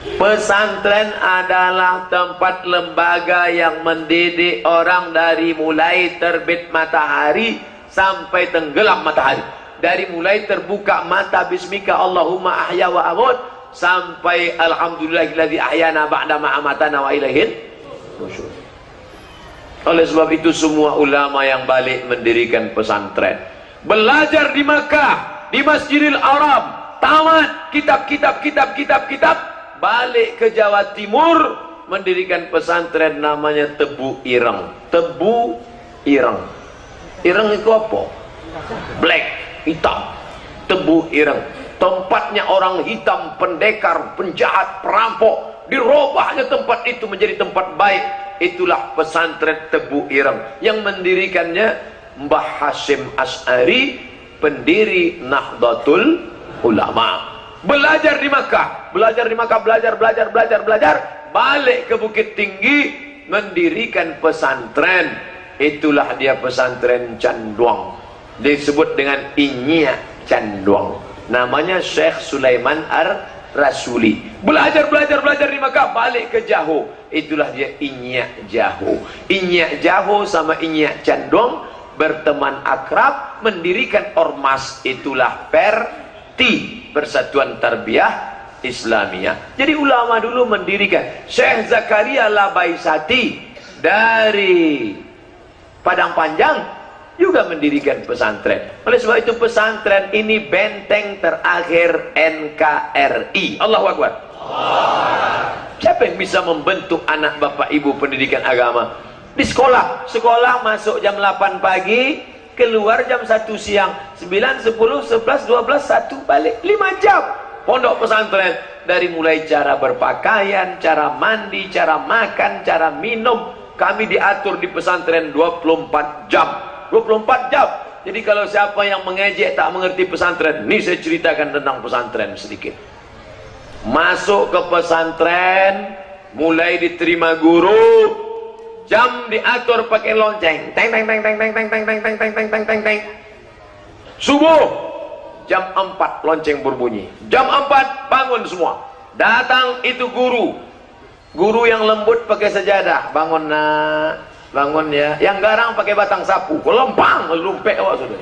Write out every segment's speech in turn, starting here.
Pesantren adalah tempat lembaga yang mendidik orang dari mulai terbit matahari sampai tenggelam matahari. Dari mulai terbuka mata bismika Allahumma ahya wa amut sampai alhamdulillahilladzi ahyana ba'da ma amatana wa ilaihin nusyur. Oleh sebab itu semua ulama yang balik mendirikan pesantren, belajar di Makkah, di Masjidil Haram, tamat kitab, balik ke Jawa Timur mendirikan pesantren namanya Tebu Ireng. Tebu Ireng. Ireng itu apa? Black, hitam. Tebu Ireng. Tempatnya orang hitam, pendekar, penjahat, perampok. Dirubahnya tempat itu menjadi tempat baik. Itulah pesantren Tebu Ireng. Yang mendirikannya Mbah Hasyim Asy'ari, pendiri Nahdlatul Ulama. Belajar di Makkah, belajar, balik ke Bukit Tinggi mendirikan pesantren. Itulah dia pesantren Canduang, disebut dengan Inya Canduang, namanya Syekh Sulaiman Ar-Rasuli. Belajar di Makkah, balik ke Jaho, itulah dia Inya Jaho. Inya Jaho sama Inya Canduang berteman akrab, mendirikan ormas, itulah Persatuan Tarbiyah Islamiyah. Jadi ulama dulu mendirikan. Syekh Zakaria Labaisati dari Padang Panjang juga mendirikan pesantren. Oleh sebab itu pesantren ini benteng terakhir NKRI. Allahu Akbar. Siapa yang bisa membentuk anak bapak ibu pendidikan agama? Di sekolah masuk jam 8 pagi, keluar jam 1 siang, 9, 10, 11, 12, 1 balik, 5 jam. Pondok pesantren, dari mulai cara berpakaian, cara mandi, cara makan, cara minum, kami diatur di pesantren 24 jam. 24 jam. Jadi kalau siapa yang mengejek tak mengerti pesantren, ini saya ceritakan tentang pesantren sedikit. Masuk ke pesantren, mulai diterima guru, jam diatur pakai lonceng, teng teng teng teng teng teng teng teng teng teng teng teng teng teng. Subuh jam 4 lonceng berbunyi, jam 4 bangun semua. Datang itu guru yang lembut pakai sejadah, bangun nak, bangun ya. Yang garang pakai batang sapu, kelempang lumpek awak sudah.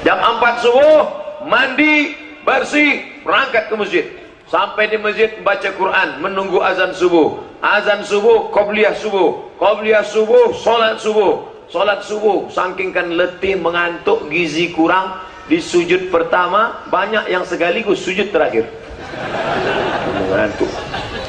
Jam 4 subuh mandi bersih, berangkat ke masjid. Sampai di masjid baca Quran, menunggu azan subuh. Azan subuh, qobliyah subuh, solat subuh. Saking kan letih, mengantuk, gizi kurang, di sujud pertama banyak yang sekaligus sujud terakhir. Mengantuk.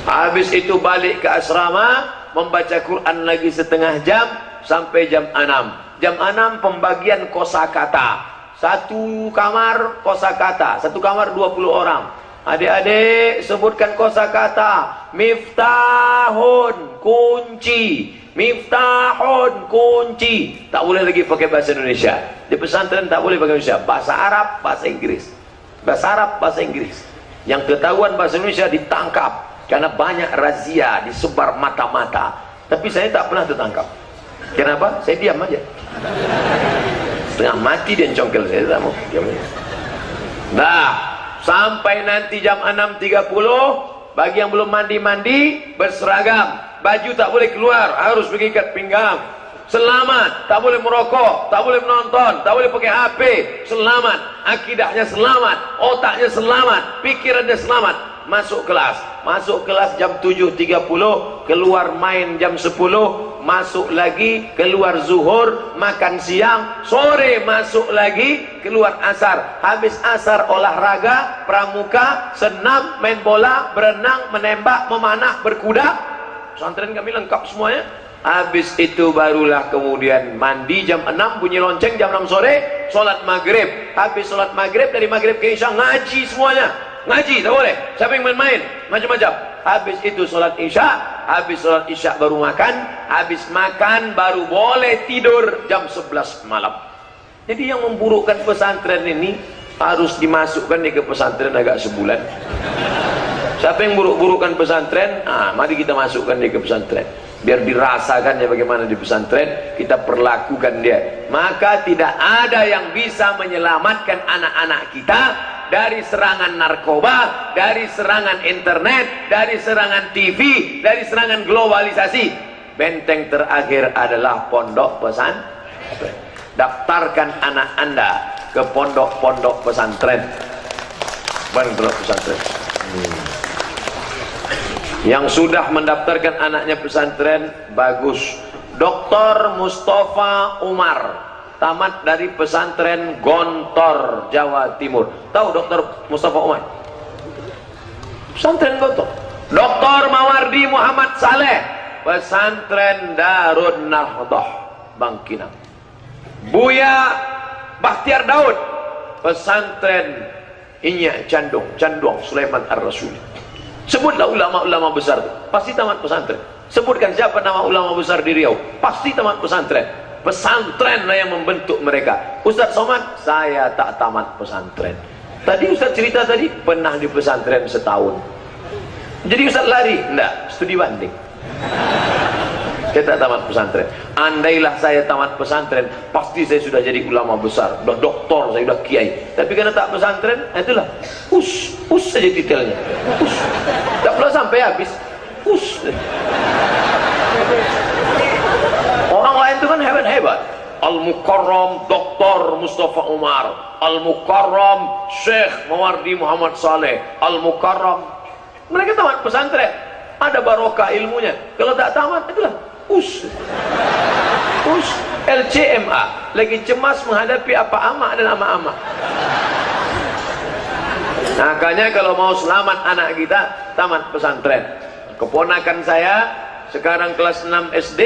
Habis itu balik ke asrama, membaca Quran lagi setengah jam sampai jam 6. Jam 6 pembagian kosakata. Satu kamar kosakata, satu kamar 20 orang. Adik-adik sebutkan kosakata. Miftahun, kunci. Miftahun, kunci. Tak boleh lagi pakai bahasa Indonesia. Di pesantren tak boleh pakai Indonesia. Bahasa Arab, bahasa Inggris. Bahasa Arab, bahasa Inggris. Yang ketahuan bahasa Indonesia ditangkap. Karena banyak razia, disebar mata-mata. Tapi saya tak pernah tertangkap. Kenapa? Saya diam aja. Setengah mati dia congkel saya. Tak mau diam aja. Nah, sampai nanti jam 6.30, bagi yang belum mandi-mandi, berseragam, baju tak boleh keluar, harus mengikat pinggang. Selamat, tak boleh merokok, tak boleh menonton, tak boleh pakai HP. Selamat, akidahnya selamat, otaknya selamat, pikirannya selamat. Masuk kelas jam 7.30, keluar main jam 10, masuk lagi, keluar zuhur, makan siang, sore masuk lagi, keluar asar. Habis asar olahraga, pramuka, senam, main bola, berenang, menembak, memanah, berkuda. Pesantren kami lengkap semuanya. Habis itu barulah kemudian mandi jam 6, bunyi lonceng jam 6 sore, sholat maghrib. Habis sholat maghrib, dari maghrib ke isya ngaji semuanya. Ngaji tak boleh, siapa yang main-main macam-macam. Habis itu sholat isya, habis sholat isya baru makan, habis makan baru boleh tidur jam 11 malam. Jadi yang memburukkan pesantren ini harus dimasukkan ke pesantren agak sebulan. Siapa yang buruk-burukkan pesantren, mari kita masukkan dia ke pesantren, biar dirasakan ya bagaimana di pesantren kita perlakukan dia. Maka tidak ada yang bisa menyelamatkan anak-anak kita dari serangan narkoba, dari serangan internet, dari serangan TV, dari serangan globalisasi. Benteng terakhir adalah pondok pesantren. Daftarkan anak Anda ke pondok-pondok pesantren. Pondok pesantren. Yang sudah mendaftarkan anaknya pesantren, bagus. Dr. Mustafa Umar, tamat dari pesantren Gontor, Jawa Timur. Tahu Dr. Mustafa Umar? Pesantren Gontor. Dr. Mawardi Muhammad Saleh, pesantren Darun Nahdoh, Bangkinang. Buya Bahtiar Daud, pesantren Inyak Canduang Sulaiman Ar-Rasuli. Sebutlah ulama-ulama besar itu, pasti tamat pesantren. Sebutkan siapa nama ulama besar di Riau, pasti tamat pesantren. Pesantren lah yang membentuk mereka. Ustaz Somad, saya tak tamat pesantren. Tadi Ustaz cerita tadi pernah di pesantren setahun. Jadi Ustaz lari? Enggak, studi banding. Saya tak tamat pesantren. Andailah saya tamat pesantren, pasti saya sudah jadi ulama besar, sudah doktor, saya sudah kiai. Tapi karena tak pesantren, itulah us saja titelnya. Tak pula sampai habis. Orang lain itu kan hebat-hebat. Al-Mukarram Dr. Mustafa Umar, Al-Mukarram Syekh Mawardi Muhammad Saleh, Al-Mukarram. Mereka tamat pesantren, ada barokah ilmunya. Kalau tak tamat, itulah LCMA, lagi cemas menghadapi apa ama dan ama-ama. Makanya kalau mau selamat anak kita, tamat pesantren. Keponakan saya sekarang kelas 6 SD,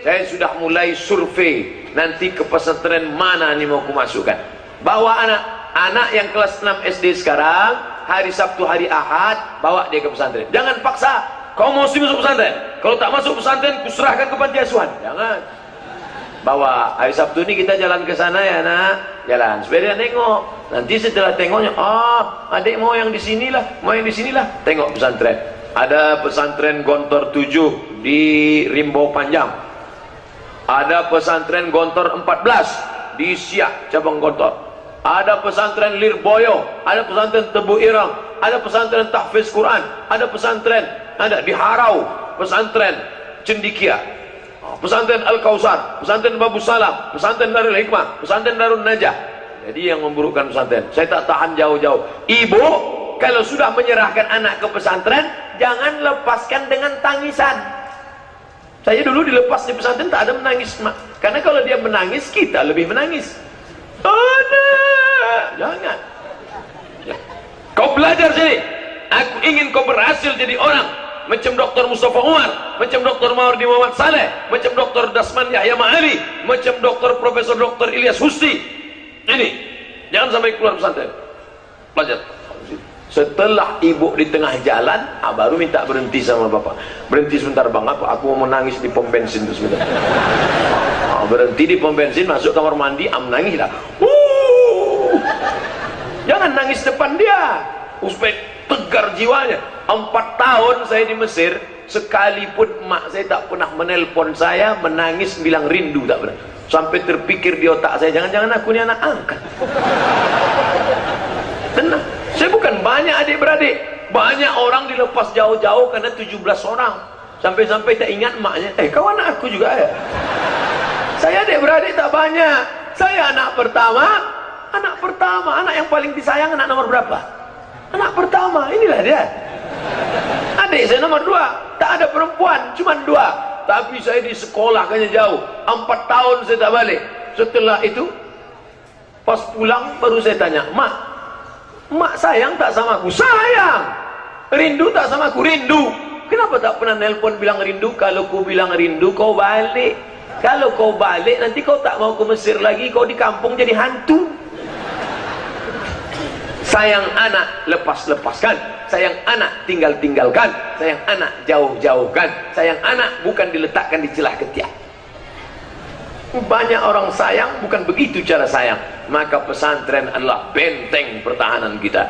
saya sudah mulai survei nanti ke pesantren mana nih mau kumasukkan. Bawa anak yang kelas 6 SD sekarang, hari Sabtu hari Ahad, bawa dia ke pesantren. Jangan paksa, kau mesti masuk pesantren. Kalau tak masuk pesantren, kuserahkan ke panti asuhan. Jangan. Bawa, hari Sabtu ini kita jalan ke sana ya nak, jalan supaya dia nengok. Nanti setelah tengoknya, adik mau yang di sinilah, mau yang di sinilah, tengok pesantren. Ada pesantren Gontor 7 di Rimbo Panjang. Ada pesantren Gontor 14 di Siak cabang Gontor. Ada pesantren Lirboyo, ada pesantren Tebu Irang, ada pesantren Tahfiz Quran, ada pesantren di Harau, pesantren Cendikia, pesantren Al-Kausar, pesantren Babu Salam, pesantren Darul Hikmah, pesantren Darul Najah. Jadi yang memburukkan pesantren, saya tak tahan jauh-jauh. Ibu kalau sudah menyerahkan anak ke pesantren, jangan lepaskan dengan tangisan. Saya dulu dilepas di pesantren tak ada menangis, karena kalau dia menangis kita lebih menangis. Jangan. Kau belajar sini. Aku ingin kau berhasil jadi orang macam Dr. Mustafa Umar, macam Dr. Mawardi Muhammad Saleh, macam Dr. Dasman Yahya Ma'ali, macam Dr. Profesor Dr. Ilyas Husti. Ini jangan sampai keluar pesantren. Belajar. Setelah ibu di tengah jalan, baru minta berhenti sama bapak. Berhenti sebentar bang, aku mau menangis di pom bensin itu sebentar. Berhenti di pom bensin, masuk kamar mandi, menangis lah. Jangan nangis depan dia, supaya tegar jiwanya. 4 tahun saya di Mesir, sekalipun mak saya tak pernah menelpon saya, menangis, bilang rindu, tak pernah. Sampai terpikir di otak saya, jangan-jangan aku ini anak angkat. Tenang. Saya bukan banyak adik-beradik, banyak orang dilepas jauh-jauh karena 17 orang. Sampai-sampai tak ingat maknya, kau anak aku juga ya. Saya adik-beradik tak banyak. Saya anak pertama, anak yang paling disayang, anak nomor berapa? Anak pertama, inilah dia. Adik saya nomor 2, tak ada perempuan, cuma 2. Tapi saya di sekolah kayaknya jauh, 4 tahun saya tak balik. Setelah itu, pas pulang baru saya tanya, Mak sayang tak sama aku? Sayang. Rindu tak sama aku? Rindu. Kenapa tak pernah nelpon bilang rindu? Kalau ku bilang rindu, kau balik. Kalau kau balik, nanti kau tak mau ke Mesir lagi, kau di kampung jadi hantu. Sayang anak, lepas-lepaskan. Sayang anak, tinggal-tinggalkan. Sayang anak, jauh-jauhkan. Sayang anak, bukan diletakkan di celah ketiak. Banyak orang sayang, bukan begitu cara sayang. Maka pesantren adalah benteng pertahanan kita.